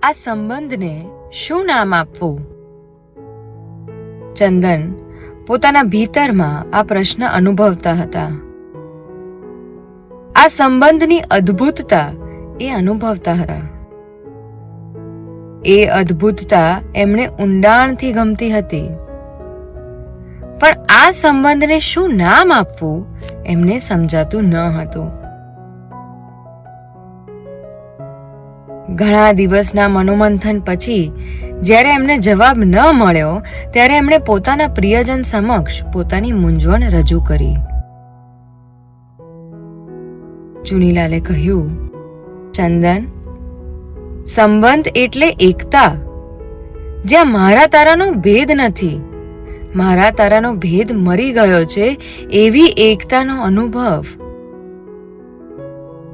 આ સંબંધને શું નામ આપવું? ચંદન પોતાના ભીતરમાં આ પ્રશ્ન અનુભવતા હતા. આ સંબંધની અદ્ભુતતા એ અનુભવતા હતા. એ અદ્ભુતતા એમને ઊંડાણથી ગમતી હતી. પણ આ સંબંધને શું નામ આપવું એમને સમજાતું ન હતું. ઘણા દિવસના મનોમંથન પછી જ્યારે એમને જવાબ ન મળ્યો ત્યારે એમણે પોતાના પ્રિયજન સમક્ષ પોતાની મૂંઝવણ રજૂ કરી. ચુનીલાલે કહ્યું, ચંદન, સંબંધ એટલે એકતા, જ્યાં મારા તારાનો ભેદ નથી. મારા તારાનો ભેદ મરી ગયો છે એવી એકતાનો અનુભવ.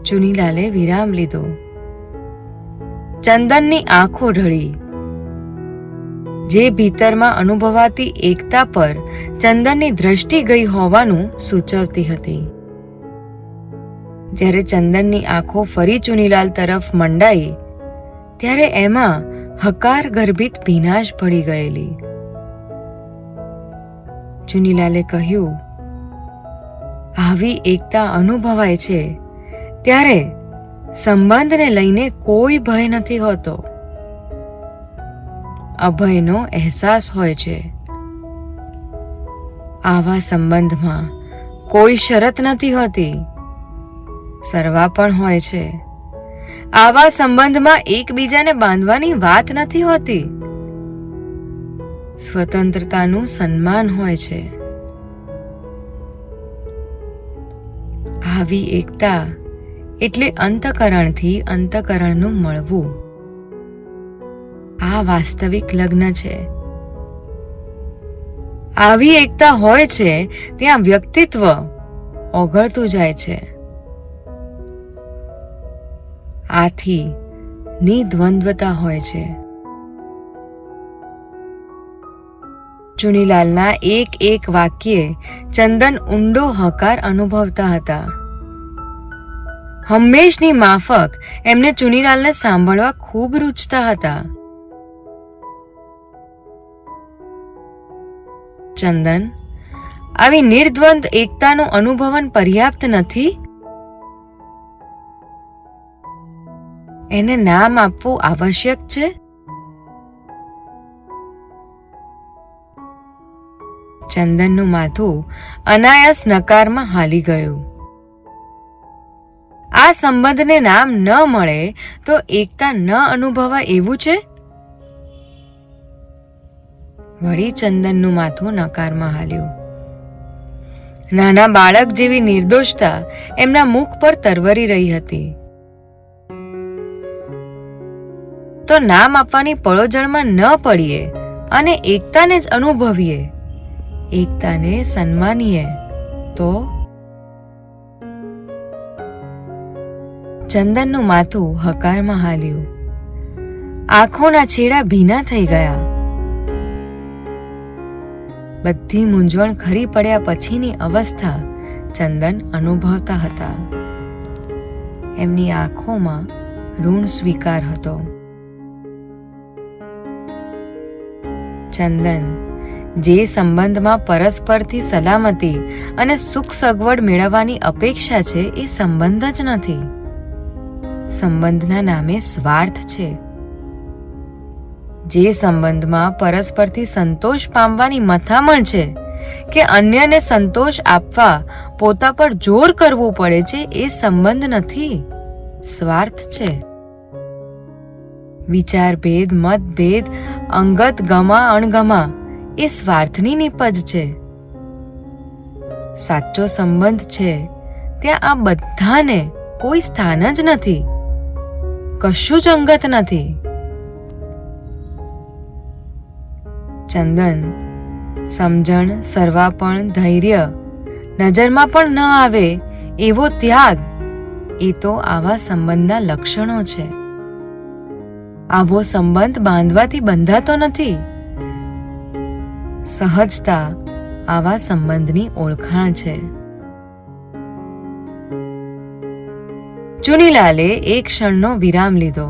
ચુનીલાલે વિરામ લીધો. ચંદનની આંખો ઢળી. જે ભીતરમાં અનુભવાતી એકતા પર ચંદનની દ્રષ્ટિ ગઈ હોવાનું સૂચવતી હતી. જ્યારે ચંદનની આંખો ફરી ચુનીલાલ તરફ મંડાઈ ત્યારે એમાં હકાર ગર્ભિત ભીનાશ ભળી ગયેલી. ચુનીલાલે કહ્યું, આવી એકતા અનુભવાય છે ત્યારે સંબંધને લઈને કોઈ ભય નથી હોતો. અભયનો અહેસાસ હોય છે. આવા સંબંધમાં કોઈ શરત નથી હોતી, સરવા પણ હોય છે. આવા સંબંધમાં એકબીજાને બાંધવાની વાત નથી હોતી, સ્વતંત્રતાનું સન્માન હોય છે. આવી એકતા એટલે અંતઃકરણથી અંતઃકરણનું મળવું. આ વાસ્તવિક લગ્ન છે. આવી એકતા હોય છે ત્યાં વ્યક્તિત્વ ઓગળતું જાય છે. આથી નિદ્વંદ્વતા હોય છે. ચુનીલાલના એક એક વાક્યે ચંદન ઊંડો હકાર અનુભવતા હતા. હંમેશની માફક એમને ચુનીલાલને સાંભળવા ખૂબ રૂચતા હતા. ચંદન, આવી નિર્દ્વંદ એકતાનું અનુભવન પર્યાપ્ત નથી? એને નામ આપવું આવશ્યક છે? ચંદનનું માથું અનાયાસ નકારમાં હાલી ગયું. આ સંબંધને નામ ન મળે તો એકતા ન અનુભવાય એવું છે? વળી ચંદનનું માથું નકારમાં હાલ્યું. નાના બાળક જેવી નિર્દોષતા એમના મુખ પર તરવરી રહી હતી. તો નામ આપવાની પળોજણમાં ન પડીએ અને એકતાને જ અનુભવીએ, એકતાને સન્માનીએ તો? ચંદનનું માથું હકારમાં હાલ્યું. આંખોના છેડા ભીના થઈ ગયા. બધી મૂંઝવણ ખરી પડ્યા પછીની અવસ્થા ચંદન અનુભવતા હતા. એમની આંખોમાં ઋણ સ્વીકાર હતો. ચંદન, જે સંબંધમાં પરસ્પરથી સલામતી અને સુખ સગવડ મેળવવાની અપેક્ષા છે એ સંબંધ જ નથી. સંબંધના નામે સ્વાર્થ છે. જે સંબંધમાં પરસ્પરથી સંતોષ પામવાની મથામણ છે કે અન્યને સંતોષ આપવા પોતા પર જોર કરવું પડે છે એ સંબંધ નથી, સ્વાર્થ છે. વિચારભેદ, મતભેદ, અંગત ગમા અણગમા એ સ્વાર્થની નીપજ છે. સાચો સંબંધ છે ત્યાં આ બધાને કોઈ સ્થાન જ નથી, કશું જ અંગત નથી. ચંદન, સમજણ, સરવાપણ, ધૈર્ય નજરમાં પણ ન આવે એવો ત્યાગ એ તો આવા સંબંધના લક્ષણો છે. આવો સંબંધ બાંધવાથી બંધાતો નથી. સહજતા આવા સંબંધની ઓળખાણ છે. ચુનીલાલે એક ક્ષણનો વિરામ લીધો.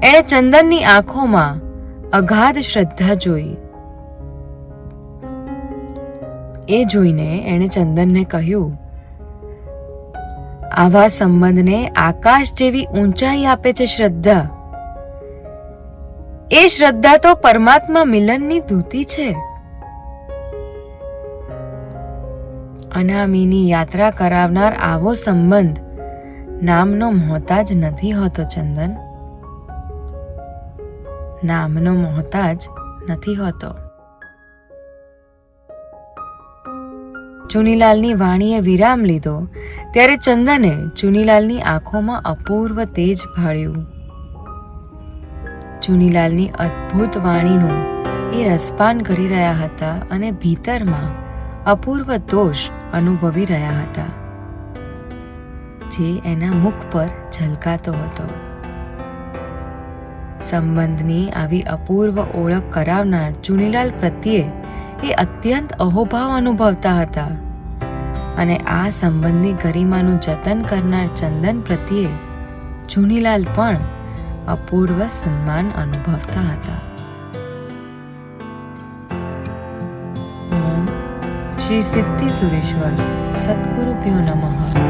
એણે ચંદનની આંખોમાં અગાધ શ્રદ્ધા જોઈ. એ જોઈને એણે ચંદનને કહ્યું, આવા સંબંધને આકાશ જેવી ઊંચાઈ આપે છે શ્રદ્ધા. એ શ્રદ્ધા તો પરમાત્મા મિલનની દૂતી છે. અનામીની યાત્રા કરાવનાર આવો સંબંધ નામનો મોહતાજ નથી હોતો ચંદન, નામનો મોહતાજ નથી હોતો. ચુનીલાલની વાણીએ વિરામ લીધો ત્યારે ચંદને ચુનીલાલની આંખોમાં અપૂર્વ તેજ ભાળ્યું. ચુનીલાલની અદ્ભુત વાણીનું એ રસપાન કરી રહ્યા હતા અને ભીતરમાં અપૂર્વ દોષ અનુભવી રહ્યા હતા, જે એના મુખ પર ઝલકાતો હતો. સંબંધની આવી અપૂર્વ ઓળખ કરાવનાર ચુનીલાલ પ્રત્યે એ અત્યંત અહોભાવ અનુભવતા હતા અને આ સંબંધની ગરિમાનું જતન કરનાર ચંદન પ્રત્યે ચુનીલાલ પણ અપૂર્વ સન્માન અનુભવતા હતા. ઓમ શ્રી સિદ્ધિ સુરેશ્વર સદગુરુભ્યો નમઃ.